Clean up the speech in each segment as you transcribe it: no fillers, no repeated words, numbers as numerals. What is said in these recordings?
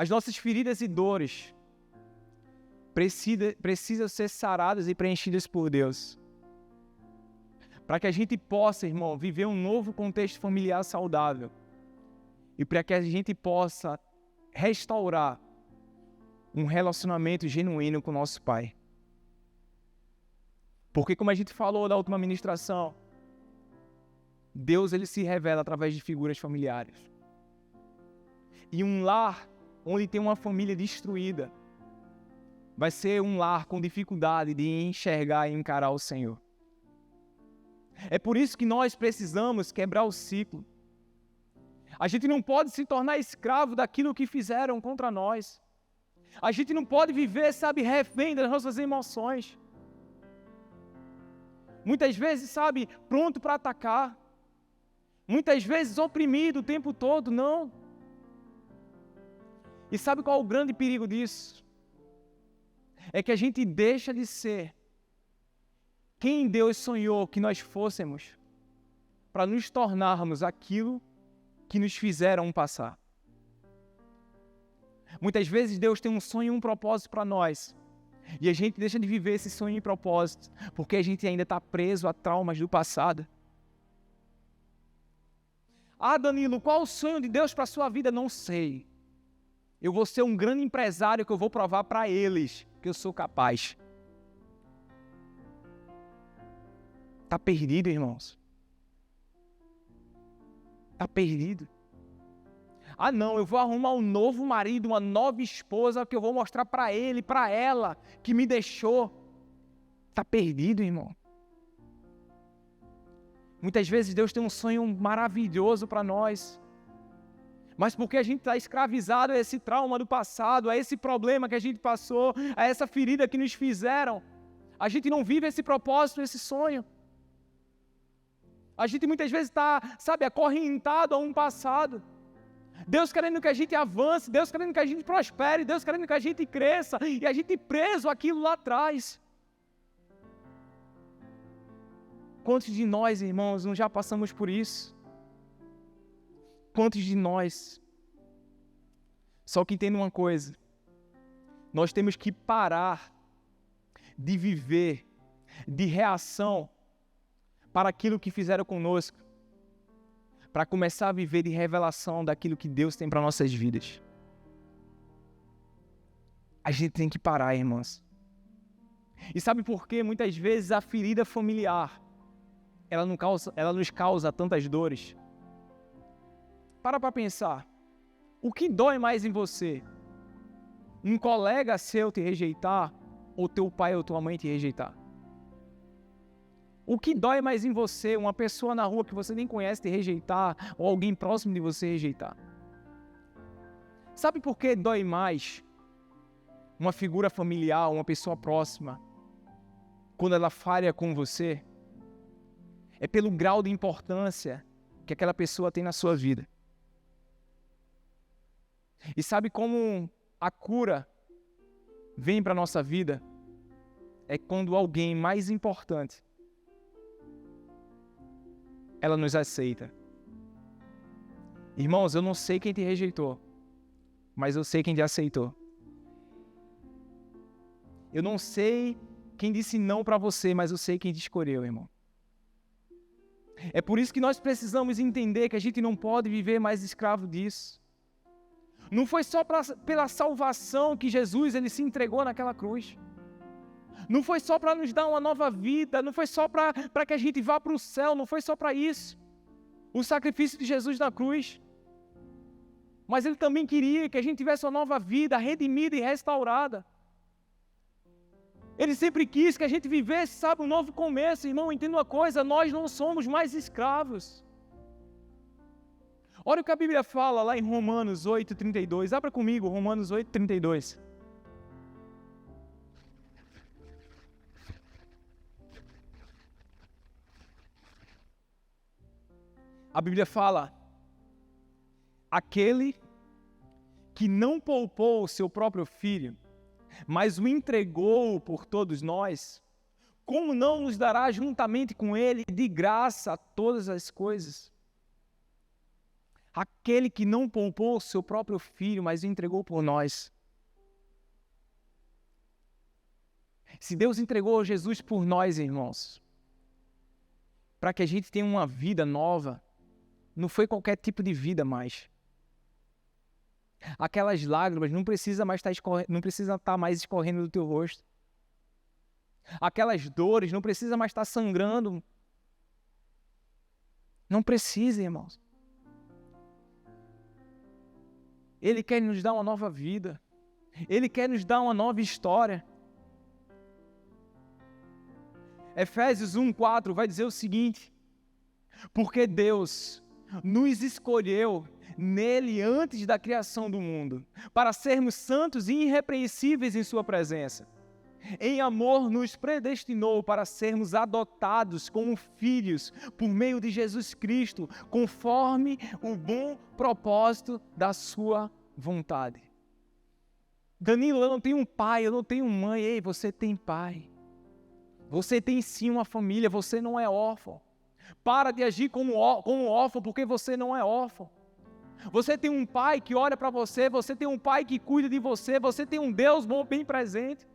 As nossas feridas e dores precisam ser saradas e preenchidas por Deus. Para que a gente possa, irmão, viver um novo contexto familiar saudável. E para que a gente possa restaurar um relacionamento genuíno com o nosso Pai. Porque, como a gente falou na última ministração, Deus ele se revela através de figuras familiares. E um lar onde tem uma família destruída vai ser um lar com dificuldade de enxergar e encarar o Senhor. É por isso que nós precisamos quebrar o ciclo. A gente não pode se tornar escravo daquilo que fizeram contra nós. A gente não pode viver, refém das nossas emoções. Muitas vezes, pronto para atacar. Muitas vezes oprimido o tempo todo, não. E sabe qual é o grande perigo disso? É que a gente deixa de ser quem Deus sonhou que nós fôssemos para nos tornarmos aquilo que nos fizeram passar. Muitas vezes Deus tem um sonho e um propósito para nós. E a gente deixa de viver esse sonho e propósito porque a gente ainda está preso a traumas do passado. Ah, Danilo, qual o sonho de Deus para a sua vida? Não sei. Eu vou ser um grande empresário que eu vou provar para eles que eu sou capaz. Está perdido, irmãos. Está perdido. Ah, não, eu vou arrumar um novo marido, uma nova esposa que eu vou mostrar para ele, para ela, que me deixou. Está perdido, irmão. Muitas vezes Deus tem um sonho maravilhoso para nós. Mas porque a gente está escravizado a esse trauma do passado, a esse problema que a gente passou, a essa ferida que nos fizeram, a gente não vive esse propósito, esse sonho. A gente muitas vezes está, acorrentado a um passado. Deus querendo que a gente avance, Deus querendo que a gente prospere, Deus querendo que a gente cresça, e a gente preso aquilo lá atrás. Quantos de nós, irmãos, não já passamos por isso? Quantos de nós? Só que entenda uma coisa, nós temos que parar de viver de reação para aquilo que fizeram conosco, para começar a viver de revelação daquilo que Deus tem para nossas vidas. A gente tem que parar, irmãos. E sabe por quê? Muitas vezes a ferida familiar, ela nos causa tantas dores. Para pensar. O que dói mais em você? Um colega seu te rejeitar ou teu pai ou tua mãe te rejeitar? O que dói mais em você? Uma pessoa na rua que você nem conhece te rejeitar ou alguém próximo de você rejeitar? Sabe por que dói mais uma figura familiar, uma pessoa próxima, quando ela falha com você? É pelo grau de importância que aquela pessoa tem na sua vida. E sabe como a cura vem para a nossa vida? É quando alguém mais importante, ela nos aceita. Irmãos, eu não sei quem te rejeitou, mas eu sei quem te aceitou. Eu não sei quem disse não para você, mas eu sei quem te escolheu, irmão. É por isso que nós precisamos entender que a gente não pode viver mais escravo disso. Não foi só pela salvação que Jesus ele se entregou naquela cruz. Não foi só para nos dar uma nova vida, não foi só para que a gente vá para o céu, não foi só para isso. O sacrifício de Jesus na cruz. Mas ele também queria que a gente tivesse uma nova vida, redimida e restaurada. Ele sempre quis que a gente vivesse, um novo começo. Irmão, entenda uma coisa, nós não somos mais escravos. Olha o que a Bíblia fala lá em Romanos 8:32. Abra comigo, Romanos 8:32. A Bíblia fala: aquele que não poupou o seu próprio filho, mas o entregou por todos nós, como não nos dará juntamente com ele de graça todas as coisas? Aquele que não poupou o seu próprio filho, mas o entregou por nós. Se Deus entregou Jesus por nós, irmãos, para que a gente tenha uma vida nova, não foi qualquer tipo de vida mais. Aquelas lágrimas não precisam estar mais escorrendo do teu rosto. Aquelas dores não precisam mais estar sangrando. Não precisa, irmãos. Ele quer nos dar uma nova vida. Ele quer nos dar uma nova história. Efésios 1:4 vai dizer o seguinte: porque Deus nos escolheu nele antes da criação do mundo, para sermos santos e irrepreensíveis em sua presença. Em amor nos predestinou para sermos adotados como filhos por meio de Jesus Cristo, conforme o bom propósito da sua vontade. Danilo, eu não tenho um pai, eu não tenho mãe. Ei, você tem pai. Você tem sim uma família, você não é órfão. Para de agir como órfão, porque você não é órfão. Você tem um pai que olha para você, você tem um pai que cuida de você, você tem um Deus bom, bem presente.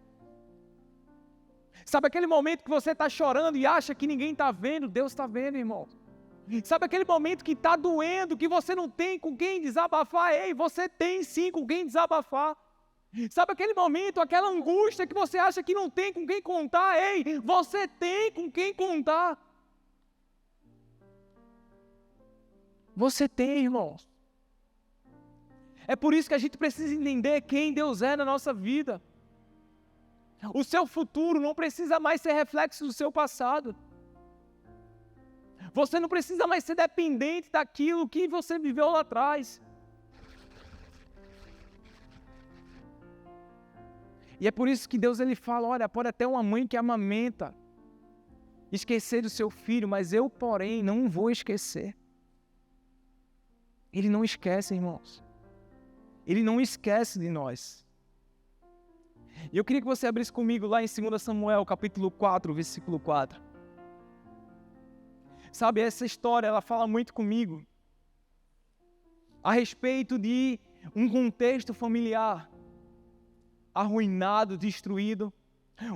Sabe aquele momento que você está chorando e acha que ninguém está vendo? Deus está vendo, irmão. Sabe aquele momento que está doendo, que você não tem com quem desabafar? Ei, você tem sim com quem desabafar. Sabe aquele momento, aquela angústia que você acha que não tem com quem contar? Ei, você tem com quem contar. Você tem, irmãos. É por isso que a gente precisa entender quem Deus é na nossa vida. O seu futuro não precisa mais ser reflexo do seu passado. Você não precisa mais ser dependente daquilo que você viveu lá atrás. E é por isso que Deus ele fala, olha, pode até uma mãe que amamenta esquecer do seu filho, mas eu, porém, não vou esquecer. Ele não esquece, irmãos. Ele não esquece de nós. E eu queria que você abrisse comigo lá em 2 Samuel, capítulo 4, versículo 4. Sabe, essa história, ela fala muito comigo a respeito de um contexto familiar arruinado, destruído,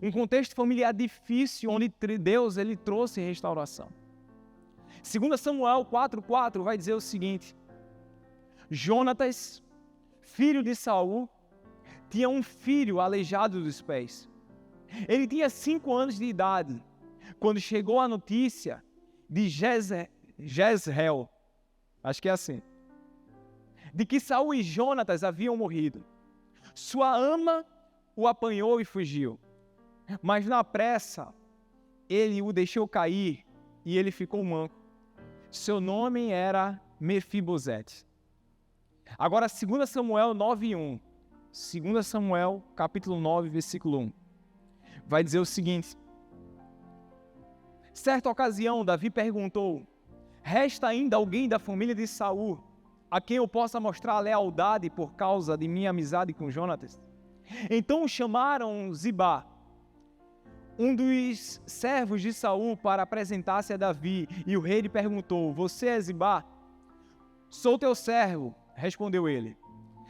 um contexto familiar difícil, onde Deus ele trouxe restauração. 2 Samuel 4:4 vai dizer o seguinte: Jonatas, filho de Saul, tinha um filho aleijado dos pés. Ele tinha 5 anos de idade, quando chegou a notícia de Jezreel, acho que é assim, de que Saul e Jonatas haviam morrido. Sua ama o apanhou e fugiu, mas na pressa ele o deixou cair e ele ficou manco. Seu nome era Mefibosete. Agora 2 Samuel 9:1, 2 Samuel capítulo 9, versículo 1, vai dizer o seguinte: certa ocasião Davi perguntou: resta ainda alguém da família de Saul a quem eu possa mostrar lealdade por causa de minha amizade com Jonatas? Então chamaram Zibá, um dos servos de Saul, para apresentar-se a Davi, e o rei lhe perguntou: você é Zibá? Sou teu servo, respondeu ele.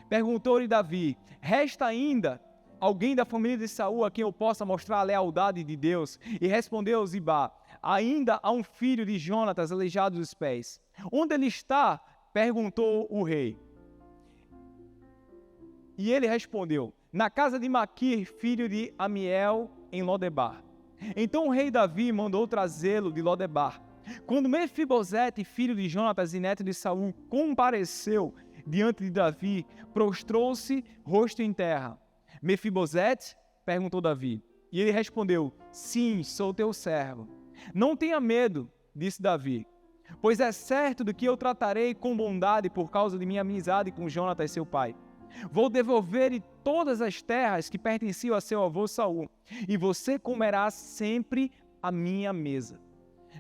Perguntou-lhe Davi: resta ainda alguém da família de Saul a quem eu possa mostrar a lealdade de Deus? E respondeu Zibá: ainda há um filho de Jonatas aleijado dos pés. Onde ele está? Perguntou o rei. E ele respondeu: na casa de Maquir, filho de Amiel, em Lodebar. Então o rei Davi mandou trazê-lo de Lodebar. Quando Mefibosete, filho de Jonatas e neto de Saul, compareceu diante de Davi, prostrou-se, rosto em terra. Mefibosete? Perguntou Davi. E ele respondeu: sim, sou teu servo. Não tenha medo, disse Davi, pois é certo de que eu tratarei com bondade por causa de minha amizade com Jonatas, seu pai. Vou devolver-lhe todas as terras que pertenciam a seu avô Saul, e você comerá sempre à minha mesa.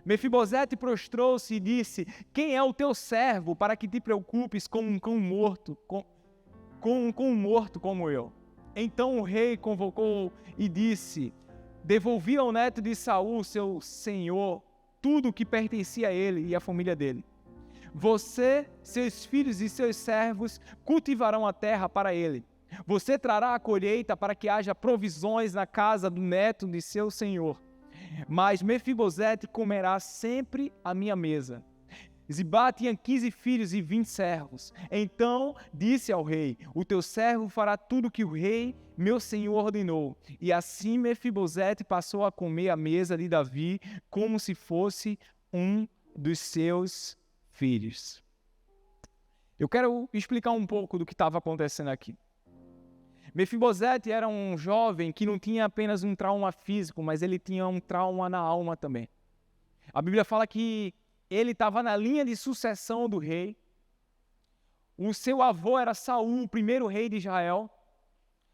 Mefibosete prostrou-se e disse: quem é o teu servo para que te preocupes com um cão morto, com um cão morto como eu? Então o rei convocou e disse: devolvi ao neto de Saul, seu senhor, tudo o que pertencia a ele e à família dele. Você, seus filhos e seus servos cultivarão a terra para ele. Você trará a colheita para que haja provisões na casa do neto de seu senhor. Mas Mefibosete comerá sempre à minha mesa. Zibá tinha 15 filhos e 20 servos. Então disse ao rei: o teu servo fará tudo o que o rei, meu senhor, ordenou. E assim Mefibosete passou a comer à mesa de Davi como se fosse um dos seus filhos. Eu quero explicar um pouco do que estava acontecendo aqui. Mefibosete era um jovem que não tinha apenas um trauma físico, mas ele tinha um trauma na alma também. A Bíblia fala que ele estava na linha de sucessão do rei. O seu avô era Saul, o primeiro rei de Israel.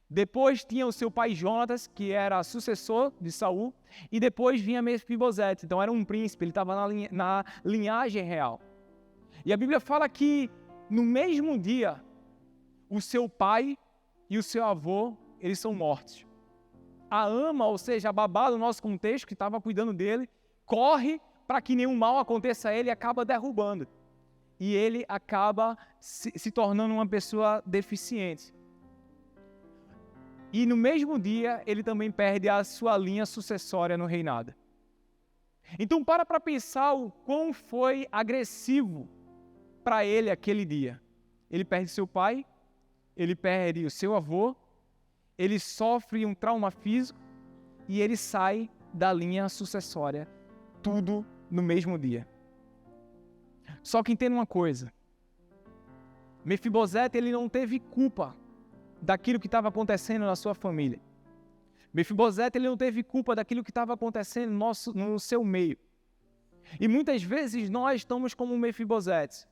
Depois tinha o seu pai Jonatas, que era sucessor de Saul. E depois vinha Mefibosete, então era um príncipe, ele estava na linhagem real. E a Bíblia fala que no mesmo dia, o seu pai e o seu avô, eles são mortos. A ama, ou seja, a babá do nosso contexto, que estava cuidando dele, corre para que nenhum mal aconteça a ele e acaba derrubando. E ele acaba se tornando uma pessoa deficiente. E no mesmo dia, ele também perde a sua linha sucessória no reinado. Então para pensar o quão foi agressivo para ele aquele dia. Ele perde seu pai, ele perde o seu avô, ele sofre um trauma físico e ele sai da linha sucessória. Tudo no mesmo dia. Só que entenda uma coisa. Mefibosete, ele não teve culpa daquilo que estava acontecendo na sua família. Mefibosete, ele não teve culpa daquilo que estava acontecendo no seu meio. E muitas vezes nós estamos como Mefibosete.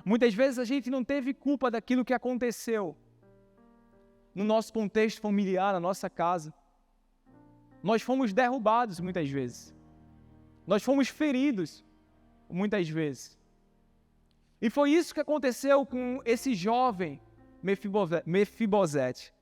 Muitas vezes a gente não teve culpa daquilo que aconteceu no nosso contexto familiar, na nossa casa. Nós fomos derrubados muitas vezes. Nós fomos feridos muitas vezes. E foi isso que aconteceu com esse jovem Mefibosete.